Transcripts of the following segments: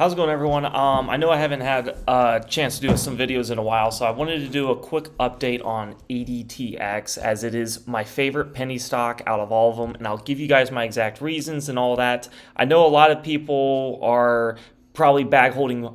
How's it going, everyone? I know I haven't had a chance to do some videos in a while, so I wanted to do a quick update on ADTX, as it is my favorite penny stock out of all of them, and I'll give you guys my exact reasons and all that. I know a lot of people are probably bag holding,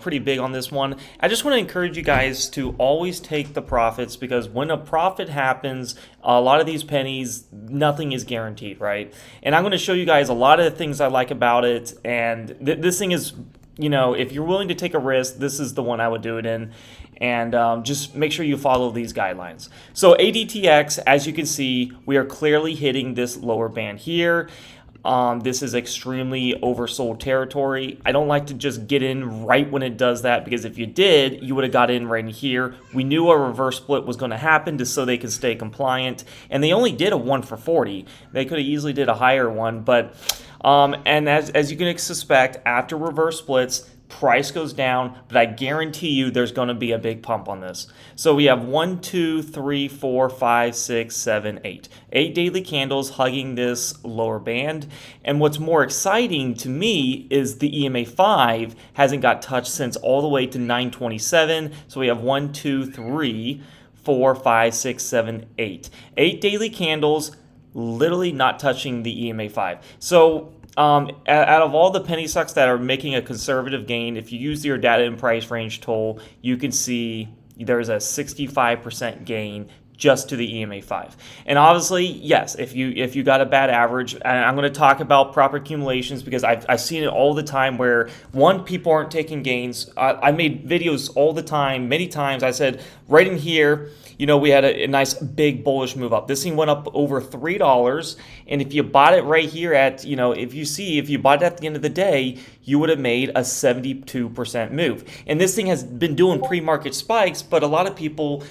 pretty big on this one. I just want to encourage you guys to always take the profits, because when a profit happens, a lot of these pennies, nothing is guaranteed, right? And I'm going to show you guys a lot of the things I like about it. And this thing is, if you're willing to take a risk, this is the one I would do it in. And just make sure you follow these guidelines. So ADTX, as you can see, we are clearly hitting this lower band here. This is extremely oversold territory. I don't like to just get in right when it does that, because if you did, you would have got in right in here. We knew a reverse split was going to happen just so they could stay compliant, and they only did a 1 for 40. They could have easily did a higher one, but and as you can suspect, after reverse splits, price goes down, but I guarantee you there's going to be a big pump on this. So we have 1, 2, 3, 4, 5, 6, 7, 8. 8 daily candles hugging this lower band. And what's more exciting to me is the EMA 5 hasn't got touched since all the way to 927. So we have 1, 2, 3, 4, 5, 6, 7, 8. 8 daily candles literally not touching the EMA 5. So out of all the penny stocks that are making a conservative gain, if you use your data and price range tool, you can see there's a 65% gain just to the EMA 5. And obviously, yes, if you got a bad average, and I'm going to talk about proper accumulations, because I've seen it all the time where, one, people aren't taking gains. I made videos all the time, many times. I said, right in here, we had a nice big bullish move up. This thing went up over $3, and if you bought it right here at, if you bought it at the end of the day, you would have made a 72% move. And this thing has been doing pre-market spikes, but a lot of people,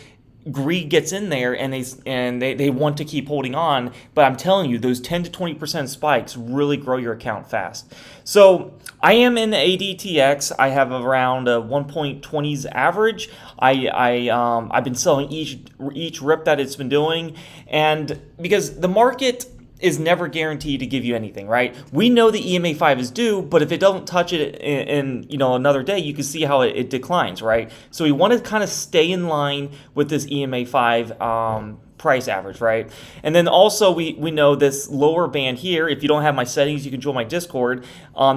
greed gets in there and they want to keep holding on. But I'm telling you, those 10 to 20% spikes really grow your account fast. So I am in ADTX. I have around a 1.20s average. I've been selling each rip that it's been doing, and because the market is never guaranteed to give you anything, right? We know the EMA 5 is due, but if it doesn't touch it in another day, you can see how it declines, right? So we want to kind of stay in line with this EMA 5 price average, right? And then also we know this lower band here, if you don't have my settings, you can join my Discord.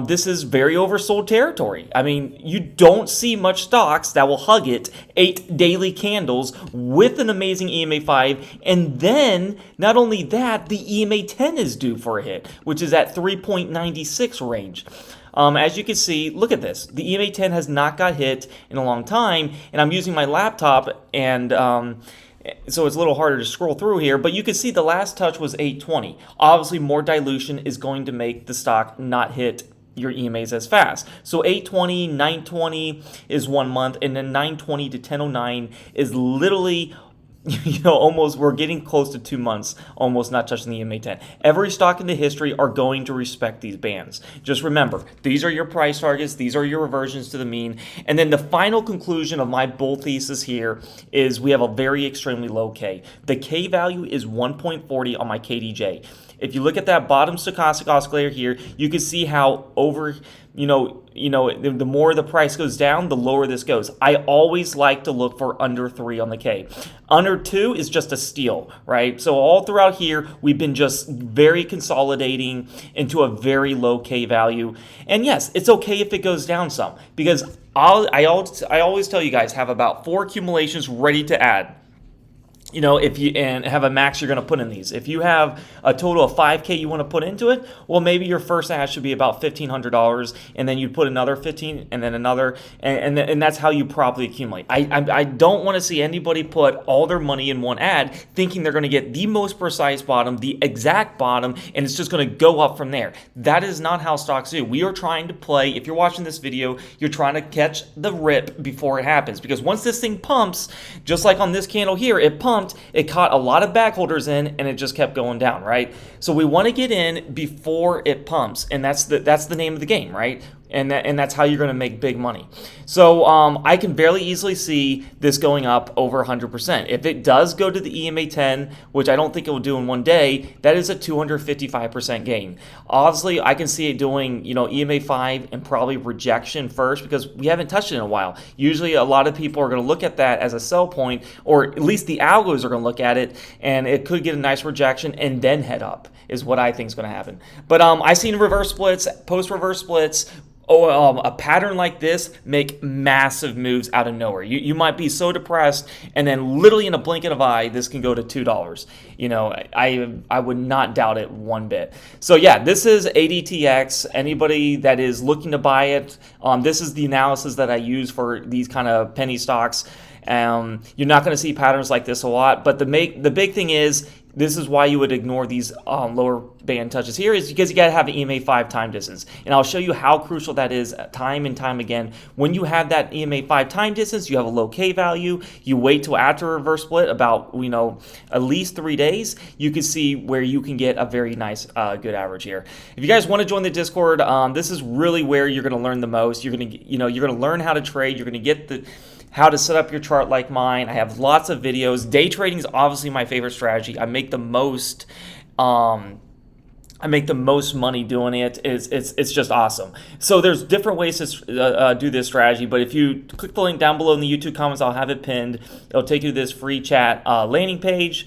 This is very oversold territory. I mean, you don't see much stocks that will hug it. 8 daily candles with an amazing EMA 5. And then not only that, the EMA 10 is due for a hit, which is at 3.96 range. As you can see, look at this. The EMA 10 has not got hit in a long time, and I'm using my laptop, and so it's a little harder to scroll through here, but you can see the last touch was 820. Obviously, more dilution is going to make the stock not hit your EMAs as fast. So 820, 920 is 1 month, and then 920 to 1009 is literally, almost, we're getting close to 2 months, almost not touching the EMA 10. Every stock in the history are going to respect these bands. Just remember, these are your price targets, these are your reversions to the mean. And then the final conclusion of my bull thesis here is we have a very extremely low K. The K value is 1.40 on my KDJ. If you look at that bottom stochastic oscillator here, you can see how the more the price goes down, the lower this goes. I always like to look for under 3 on the K. Under 2 is just a steal, right? So all throughout here, we've been just very consolidating into a very low K value. And yes, it's okay if it goes down some, because I always tell you guys, have about 4 accumulations ready to add. If you and have a max you're going to put in these. If you have a total of 5K you want to put into it, well, maybe your first add should be about $1,500, and then you put another 15, and then another, and that's how you properly accumulate. I don't want to see anybody put all their money in one ad, thinking they're going to get the most precise bottom, the exact bottom, and it's just going to go up from there. That is not how stocks do. We are trying to play. If you're watching this video, you're trying to catch the rip before it happens, because once this thing pumps, just like on this candle here, it pumped. It caught a lot of back holders in, and it just kept going down, right? So we want to get in before it pumps, and that's the name of the game, right? and that's how you're going to make big money. So I can fairly easily see this going up over 100%. If it does go to the EMA 10, which I don't think it will do in one day, that is a 255% gain. Obviously, I can see it doing, EMA 5 and probably rejection first, because we haven't touched it in a while. Usually a lot of people are going to look at that as a sell point, or at least the algos are going to look at it, and it could get a nice rejection and then head up, is what I think is going to happen. But I've seen reverse splits, post-reverse splits, a pattern like this make massive moves out of nowhere. You might be so depressed, and then literally in a blink of an eye, this can go to $2. I would not doubt it one bit. So yeah, this is ADTX. Anybody that is looking to buy it, this is the analysis that I use for these kind of penny stocks. You're not going to see patterns like this a lot, but the big thing is, this is why you would ignore these lower band touches here, is because you got to have an EMA 5 time distance. And I'll show you how crucial that is time and time again. When you have that EMA 5 time distance, you have a low K value, you wait till after a reverse split about, at least 3 days, you can see where you can get a very nice, good average here. If you guys want to join the Discord, this is really where you're going to learn the most. You're going to learn how to trade. You're going to get how to set up your chart like mine. I have lots of videos. Day trading is obviously my favorite strategy. I make the most money doing it. It's just awesome. So there's different ways to do this strategy, but if you click the link down below in the YouTube comments, I'll have it pinned. It'll take you to this free chat landing page.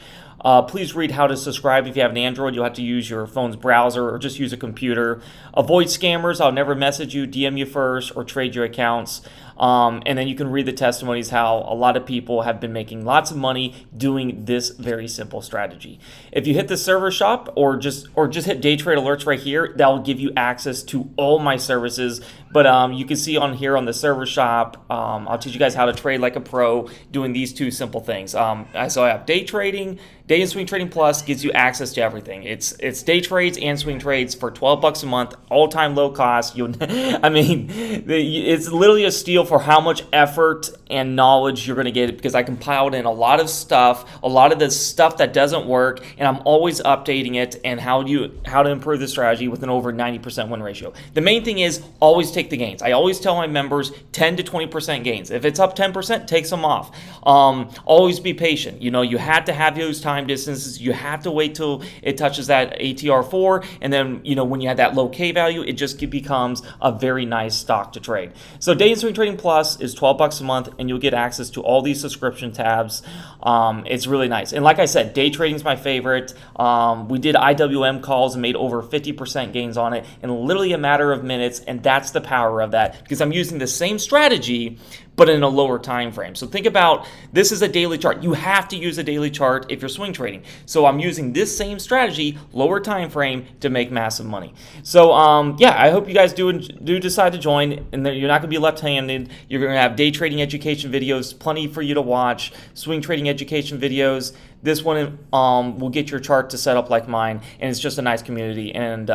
Please read how to subscribe. If you have an Android, you'll have to use your phone's browser or just use a computer. Avoid scammers. I'll never message you, DM you first, or trade your accounts. And then you can read the testimonies how a lot of people have been making lots of money doing this very simple strategy. If you hit the server shop or just hit day trade alerts right here, that will give you access to all my services. But you can see on here on the server shop, I'll teach you guys how to trade like a pro doing these two simple things. So I have day trading. Day and Swing Trading Plus gives you access to everything. It's day trades and swing trades for $12 a month, all-time low cost. It's literally a steal for how much effort and knowledge you're going to get, because I compiled in a lot of stuff, a lot of the stuff that doesn't work, and I'm always updating it and how to improve the strategy with an over 90% win ratio. The main thing is always take the gains. I always tell my members 10 to 20% gains. If it's up 10%, take some off. Always be patient. You had to have those time distances. You have to wait till it touches that ATR4, and then when you have that low K value, it just becomes a very nice stock to trade. So Day and Swing Trading Plus is $12 a month, and you'll get access to all these subscription tabs. It's really nice. And like I said, day trading is my favorite. We did IWM calls and made over 50% gains on it in literally a matter of minutes, and that's the power of that, because I'm using the same strategy but in a lower time frame. So think about, this is a daily chart. You have to use a daily chart if you're swing trading. So I'm using this same strategy, lower time frame, to make massive money. So yeah, I hope you guys do decide to join, and you're not going to be left-handed. You're going to have day trading education videos, plenty for you to watch, swing trading education videos. This one will get your chart to set up like mine, and it's just a nice community. And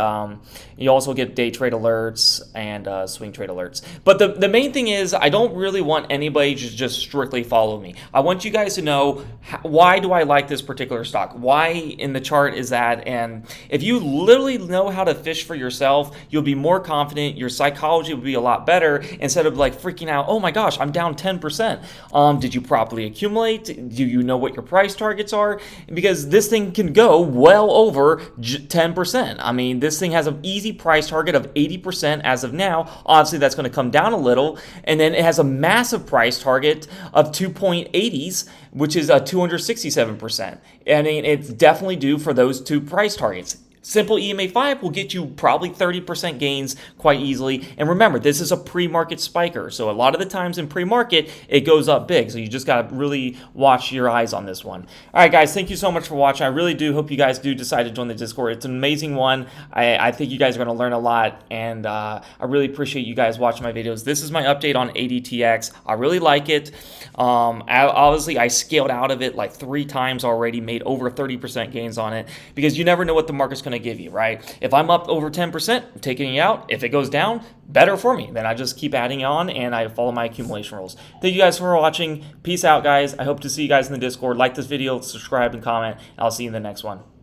you also get day trade alerts and swing trade alerts. But the main thing is, I don't really want anybody to just strictly follow me. I want you guys to know, why do I like this particular stock? Why in the chart is that? And if you literally know how to fish for yourself, you'll be more confident. Your psychology will be a lot better, instead of like freaking out, oh my gosh, I'm down 10%. Did you properly accumulate? Do you know what your price targets are? Because this thing can go well over 10%. I mean, this thing has an easy price target of 80% as of now. Obviously, that's going to come down a little. And then it has a massive price target of 2.80s, which is a 267%. I mean, it's definitely due for those two price targets. Simple EMA 5 will get you probably 30% gains quite easily. And remember, this is a pre-market spiker. So a lot of the times in pre-market, it goes up big. So you just got to really watch your eyes on this one. All right, guys, thank you so much for watching. I really do hope you guys do decide to join the Discord. It's an amazing one. I think you guys are going to learn a lot. And I really appreciate you guys watching my videos. This is my update on ADTX. I really like it. Obviously, I scaled out of it like 3 times already, made over 30% gains on it, because you never know what the market's going to give you, right? If I'm up over 10%, I'm taking it out. If it goes down, better for me. Then I just keep adding on and I follow my accumulation rules. Thank you guys for watching. Peace out, guys. I hope to see you guys in the Discord. Like this video, subscribe, and comment. I'll see you in the next one.